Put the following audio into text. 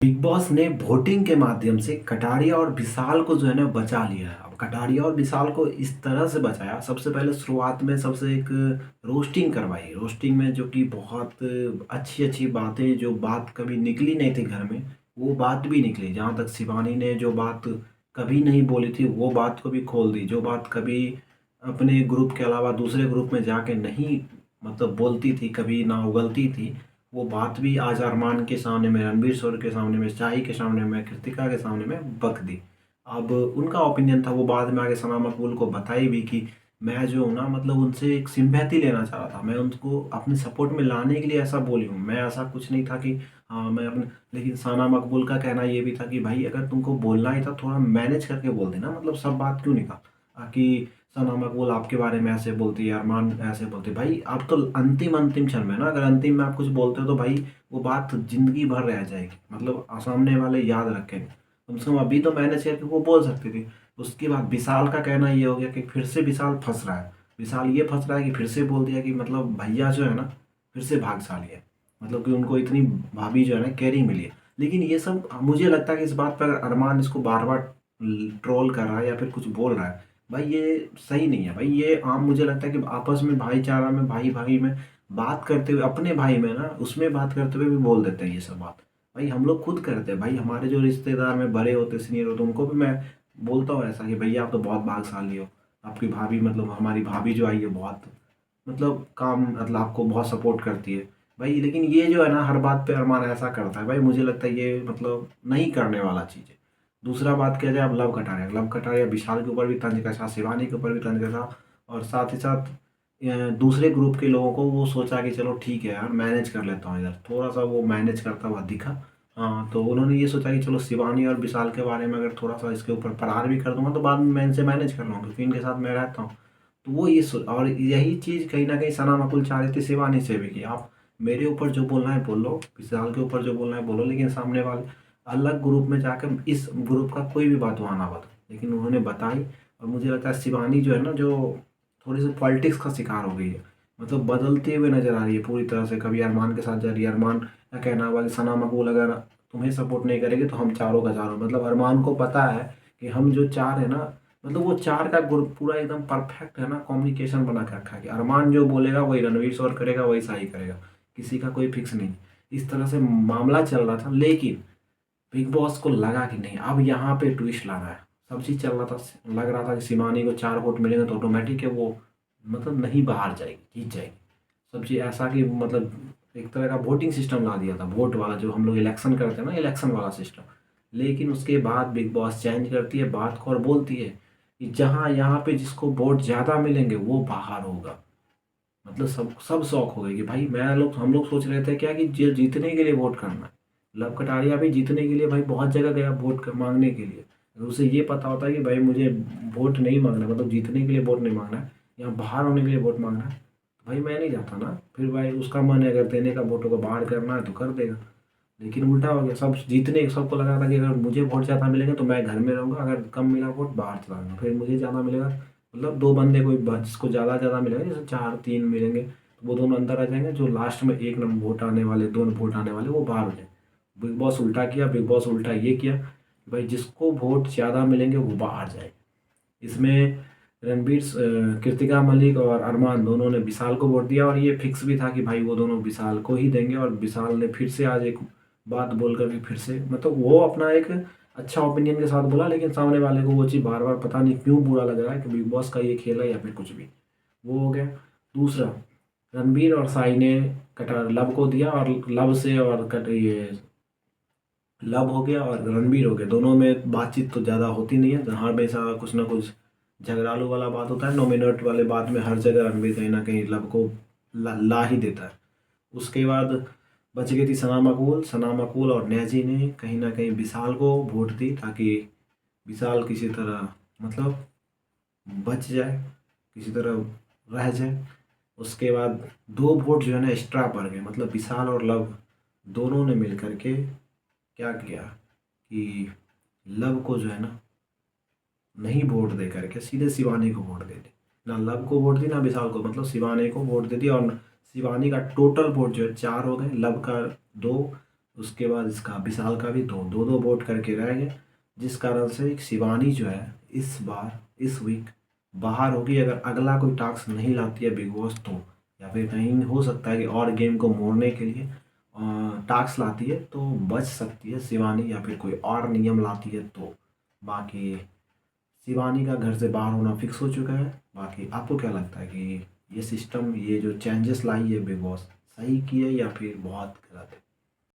Big boss ने voting के माध्यम से कटारिया और विशाल को जो है ना बचा लिया है। अब कटारिया और विशाल को इस तरह से बचाया, सबसे पहले शुरुआत में सबसे एक रोस्टिंग करवाई। रोस्टिंग में जो कि बहुत अच्छी अच्छी बातें, जो बात कभी निकली नहीं थी घर में, वो बात भी निकली। जहाँ तक शिवानी ने जो बात कभी नहीं बोली थी वो बात को भी खोल दी। जो बात कभी अपने ग्रुप के अलावा दूसरे ग्रुप में जाके नहीं मतलब बोलती थी, कभी ना उगलती थी, वो बात भी आज अरमान के सामने में, रणवीर सर के सामने में, शाही के सामने में, कृतिका के सामने में बक दी। अब उनका ओपिनियन था, वो बाद में आगे सना मकबूल को बताई भी कि मैं जो हूँ ना, मतलब उनसे एक सिंपैथी लेना चाह रहा था, मैं उनको अपने सपोर्ट में लाने के लिए ऐसा बोली हूँ, मैं ऐसा कुछ नहीं था कि हाँ मैं अपने। लेकिन सना मकबूल का कहना ये भी था कि भाई अगर तुमको बोलना ही था थोड़ा मैनेज करके बोल देना, मतलब सब बात क्यों निकाल कि सना मकबूल आपके बारे में ऐसे बोलती है, अरमान ऐसे बोलते, भाई आप तो अंतिम अंतिम क्षण में ना, अगर अंतिम में आप कुछ बोलते हो तो भाई वो बात जिंदगी भर रह जाएगी, मतलब सामने वाले याद रखेंगे। कम से कम अभी तो मैनेज करके वो बोल सकती थी। उसके बाद विशाल का कहना ये हो गया कि फिर से विशाल फंस रहा है। विशाल ये फंस रहा है कि फिर से बोल दिया कि मतलब भैया जो है ना फिर से भाग्यशाली है, मतलब कि उनको इतनी भाभी जो है ना कैरिंग मिली है। लेकिन ये सब मुझे लगता है कि इस बात पर अगर अरमान इसको बार बार ट्रोल कर रहा है या फिर कुछ बोल रहा है, भाई ये सही नहीं है। भाई ये आम, मुझे लगता है कि आपस में भाईचारा में, भाई भाई में बात करते हुए, अपने भाई में ना उसमें बात करते हुए भी बोल देते हैं ये सब बात। भाई हम लोग खुद करते हैं, भाई हमारे जो रिश्तेदार में बड़े होते, सीनियर होते, उनको भी मैं बोलता हूँ ऐसा कि भैया आप तो बहुत भाग्यशाली हो, आपकी भाभी, मतलब हमारी भाभी जो आई है बहुत मतलब काम, मतलब आपको बहुत सपोर्ट करती है भाई। लेकिन ये जो है ना हर बात पे अरमान ऐसा करता है, भाई मुझे लगता है ये मतलब नहीं करने वाला चीज़ है। दूसरा बात किया जाए, अब लव कटारिया विशाल के ऊपर भी तंज कसा, शिवानी के ऊपर भी तंज कसा, और साथ ही साथ दूसरे ग्रुप के लोगों को वो सोचा कि चलो ठीक है यार मैनेज कर लेता हूँ, इधर थोड़ा सा वो मैनेज करता हुआ दिखा। हाँ, तो उन्होंने ये सोचा कि चलो शिवानी और विशाल के बारे में अगर थोड़ा सा इसके ऊपर प्रहार भी कर दूंगा तो बाद में मैं इनसे मैनेज कर लूँगा, क्योंकि इनके साथ मैं रहता हूँ। तो वो और यही चीज़ कहीं न कहीं सना मकुल चाह रही थी शिवानी से भी कि आप मेरे ऊपर जो बोलना है बोलो, विशाल के ऊपर जो बोलना है बोलो, लेकिन सामने वाले अलग ग्रुप में जाकर इस ग्रुप का कोई भी बात वहाँ ना बताओ। लेकिन उन्होंने बताई, और मुझे लगता है शिवानी जो है ना, जो थोड़ी सी पॉलिटिक्स का शिकार हो गई है, मतलब बदलते हुए नज़र आ रही है पूरी तरह से। कभी अरमान के साथ जा रही है, अरमान का कहना हुआ कि सना मकबूल अगर तुम्हें सपोर्ट नहीं करेगी तो हम चारों का चारों, मतलब अरमान को पता है कि हम जो चार है ना, मतलब वो चार का ग्रुप पूरा एकदम परफेक्ट है ना, कम्युनिकेशन बना के रखा है कि अरमान जो बोलेगा वही रणवीर सौर करेगा, वही शाही करेगा, किसी का कोई फिक्स नहीं। इस तरह से मामला चल रहा था। लेकिन बिग बॉस को लगा कि नहीं, अब यहाँ पे ट्विस्ट लाना है। सब चीज़ चल रहा था, लग रहा था कि शिवानी को 4 वोट मिलेंगे तो ऑटोमेटिक है वो मतलब नहीं बाहर जाएगी, जीत जाएगी। सब चीज़ ऐसा कि मतलब एक तरह का वोटिंग सिस्टम ला दिया था, वोट वाला, जो हम लोग इलेक्शन करते हैं ना, इलेक्शन वाला सिस्टम। लेकिन उसके बाद बिग बॉस चेंज करती है बात को और बोलती है कि जहाँ यहाँ पे जिसको वोट ज़्यादा मिलेंगे वो बाहर होगा। मतलब सब सब शौक हो गए कि भाई मैं लोग, हम लोग सोच रहे थे क्या कि जीतने के लिए वोट करना है। लव कटारिया भी जीतने के लिए भाई बहुत जगह गया वोट मांगने के लिए। अगर उसे ये पता होता कि भाई मुझे वोट नहीं मांगना, मतलब जीतने के लिए वोट नहीं मांगना है, या बाहर होने के लिए वोट मांगना है, तो भाई मैं नहीं जाता ना। फिर भाई उसका मन है, अगर देने का वोटों को बाहर करना है तो कर देगा। लेकिन उल्टा हो गया, सब जीतने, सबको लगा था कि अगर मुझे वोट ज़्यादा मिलेंगे तो मैं घर में रहूँगा, अगर कम मिला वोट बाहर चला जाऊँगा, फिर मुझे ज़्यादा मिलेगा, मतलब दो बंदे कोई जिसको ज़्यादा ज़्यादा मिलेगा, जैसे 4 3 मिलेंगे तो वो दोनों अंदर आ जाएंगे, जो लास्ट में एक नंबर वोट आने वाले, 2 वोट आने वाले वो बाहर हो जाए। बिग बॉस उल्टा किया, बिग बॉस उल्टा ये किया कि भाई जिसको वोट ज़्यादा मिलेंगे वो बाहर जाए। इसमें कृतिका मलिक और अरमान दोनों ने विशाल को वोट दिया, और ये फिक्स भी था कि भाई वो दोनों विशाल को ही देंगे। और विशाल ने फिर से आज एक बात बोल कर के फिर से, मतलब वो अपना एक अच्छा ओपिनियन के साथ बोला, लेकिन सामने वाले को वो चीज़ बार बार पता नहीं क्यों बुरा लग रहा है कि बिग बॉस का ये खेल है या फिर कुछ भी। वो हो गया। दूसरा, रणबीर और साई ने कटा लव को दिया, और लव से और कट ये लव हो गया और रणबीर हो गया, दोनों में बातचीत तो ज़्यादा होती नहीं है, हर हमेशा कुछ ना कुछ झगड़ालू वाला बात होता है। नॉमिनेट वाले बात में हर जगह रणबीर कहीं ना कहीं लव को ला ही देता है। उसके बाद बच गई थी सना मकबूल। सना मकबूल और नेजी ने कहीं ना कहीं विशाल को वोट दी, ताकि विशाल किसी तरह मतलब बच जाए, किसी तरह रह जाए। उसके बाद 2 वोट जो है ना एक्स्ट्रा पड़ गए, मतलब विशाल और लव दोनों ने मिल करके क्या किया कि लव को जो है ना नहीं वोट दे करके सीधे शिवानी को वोट दे दी। ना लव को वोट दी ना विशाल को, मतलब शिवानी को वोट दे दी। और शिवानी का टोटल वोट जो है 4 हो गए, लव का 2, उसके बाद इसका विशाल का भी दो दो दो वोट करके रह गए, जिस कारण से शिवानी जो है इस बार इस वीक बाहर होगी। अगर अगला कोई टास्क नहीं लाती है बिग बॉस तो, या फिर कहीं हो सकता है कि और गेम को मोड़ने के लिए टास्क लाती है तो बच सकती है शिवानी, या फिर कोई और नियम लाती है तो। बाकी शिवानी का घर से बाहर होना फिक्स हो चुका है। बाकी आपको क्या लगता है कि ये सिस्टम, ये जो चेंजेस लाई है बिग बॉस, सही की है या फिर बहुत गलत है?